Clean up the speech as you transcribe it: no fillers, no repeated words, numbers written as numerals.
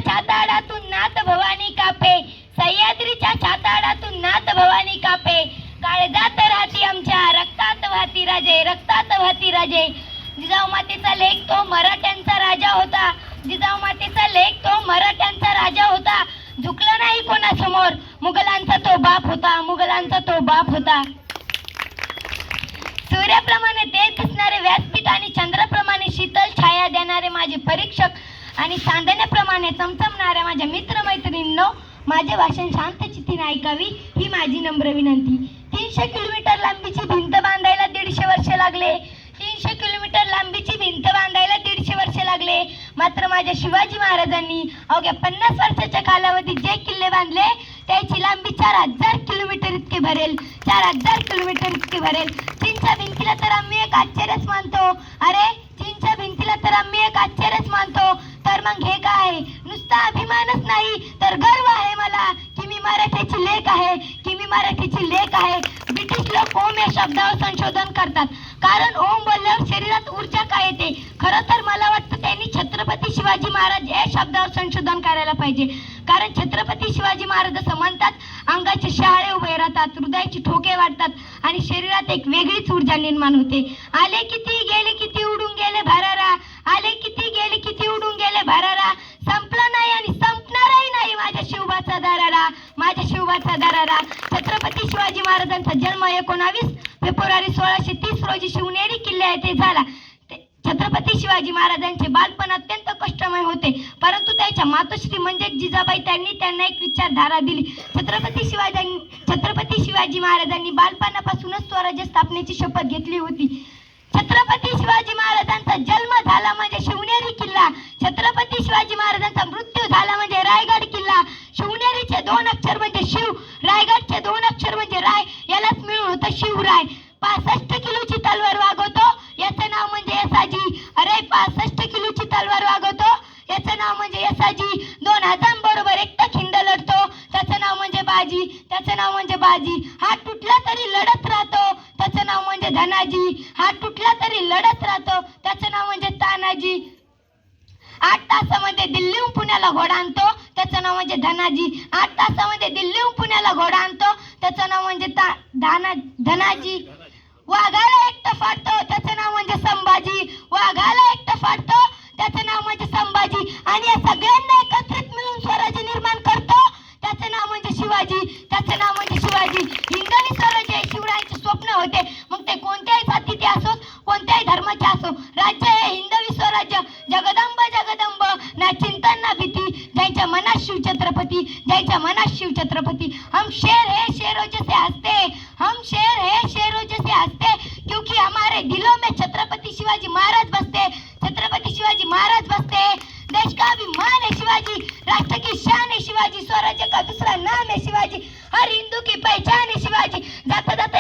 छाताडातून नाथ भवानी कापे, सह्याद्रीच्या छाताडातून नाथ भवानी कापे. काळजात राहती आमच्या, रक्तात वाहती राजे, रक्तात वाहती राजे. जिजाऊ मातेचा लेख तो मराठ्यांचा राजा होता, जिजाऊ मातेचा लेख तो मराठ्यांचा राजा होता. झुकला नाही कोणासमोर, मुघलांचा तो बाप होता, मुघलांचा तो बाप होता. सूर्याप्रमाणे तेज दिसणारे व्यासपीठ आणि चंद्राप्रमाणे शीतल छाया देणारे माझे परीक्षक आणि चांदण्याप्रमाणे चमचमणाऱ्या माझ्या मित्रमैत्रिणींनो, माझे भाषण शांत चित्तीने ऐकावी ही माझी नम्र विनंती. 300 किलोमीटर लांबीची भिंत बांधायला 150 वर्ष लागले, 300 किलोमीटर लांबीची भिंत बांधायला 150 वर्ष लागले. मात्र माझ्या शिवाजी महाराजांनी अवघ्या 50 वर्षाच्या कालावधीत जे किल्ले बांधले त्याची लांबी 4000 किलोमीटर इतके भरेल, 4000 किलोमीटर इतके भरेल. चीनच्या भिंतीला तर आम्ही एक आश्चर्यच मानतो. अरे चीनच्या भिंतीला तर आम्ही एक आश्चर्यच मानतो. तर मग हे काय? नुसता अभिमानच नाही तर गर्व आहे मला की मी मराठीची लेक आहे, की मी मराठीची लेक आहे. ब्रिटिश लोक ओम या शब्दावर संशोधन करतात, कारण ओम बोलल्यावर शरीरात ऊर्जा काय येते. खरं तर मला वाटतं त्यांनी छत्रपती शिवाजी महाराज या शब्दावर संशोधन करायला पाहिजे, कारण छत्रपती शिवाजी महाराज असं म्हणतात, अंगाचे शहाळे उभे राहतात, हृदयाचे ठोके वाढतात आणि शरीरात एक वेगळीच ऊर्जा निर्माण होते. आले किती गेले किती उडून गेले भरारा, आले किती गेले किती उडून गेले भरारा. संपला नाही आणि संपणारही नाही माझ्या शिवबाचा दरारा, माझ्या शिवबाचा दरारा. छत्रपती शिवाजी महाराजांचा जन्म 19 फेब्रुवारी 1630 रोजी शिवनेरी किल्ला येथे झाला. छत्रपती शिवाजी महाराजांचे बालपण अत्यंत कष्टमय होते, परंतु त्याच्या मातोश्री म्हणजे जिजाबाई त्यांनी त्यांना एक विचारधारा दिली. छत्रपती शिवाजी महाराजांनी बालपणापासूनच स्वराज्य स्थापनेची शपथ घेतली होती. छत्रपती शिवाजी महाराजांचा जन्म झाला म्हणजे शिवनेरी किल्ला, छत्रपती शिवाजी महाराजांचा मृत्यू झाला म्हणजे रायगड किल्ला. शिवनेरीचे 2 अक्षर म्हणजे शिव, रायगडचे 2 अक्षर म्हणजे राय, यालाच मिळून होतं शिवराय. 65 किलोची तलवार वागवतो याचं नाव म्हणजे यसाजी. अरे 65 किलोची तलवार वागवतो याचं नाव म्हणजे यसाजी. 2000 बरोबर एकटा खिंड लढतो त्याचं नाव म्हणजे बाजी, त्याचं नाव म्हणजे बाजी. हात तुटला तरी लढत राहतो त्याचं नाव म्हणजे धनाजी, हात तुटला तरी लढत राहतो त्याचं नाव म्हणजे तानाजी. 8 तासामध्ये दिल्लीहून पुण्याला घोडा आणतो त्याचं नाव म्हणजे धनाजी, 8 तासामध्ये दिल्लीहून पुण्याला घोडा आणतो त्याचं नाव म्हणजे धनाजी. वाघाला एकटं फाडतो त्याचं नाव म्हणजे संभाजी, वाघाला एकटं फाडतो त्याचं नाव म्हणजे संभाजी. आणि या सगळ्यांना एकत्रित मिळून स्वराज्य निर्माण करतो त्याचं नाव म्हणजे शिवाजी, त्याचं नाव म्हणजे शिवाजी. हिंदवी स्वराज्य हे शिवरायांचे स्वप्न होते, मग ते कोणत्याही जातीचे असो, कोणत्याही धर्माचे असो. राज्य हे हिंदवी स्वराज्य, जगदंब जगदंब ना चिंतन ना भीती, ज्यांच्या मनात शिव छत्रपती, ज्यांच्या मनात शिव छत्रपती. हम शेर है शेरों जैसे हंसते, हम शेर है शेरों जैसे हंसते, क्योंकि हमारे दिलों में छत्रपति शिवाजी महाराज बसते, छत्रपति शिवाजी महाराज बसते. देश का अभिमान है शिवाजी, राष्ट्र की शान है शिवाजी, स्वराज्य का दूसरा नाम है शिवाजी, हर हिंदू की पहचान है शिवाजी. जाता जाता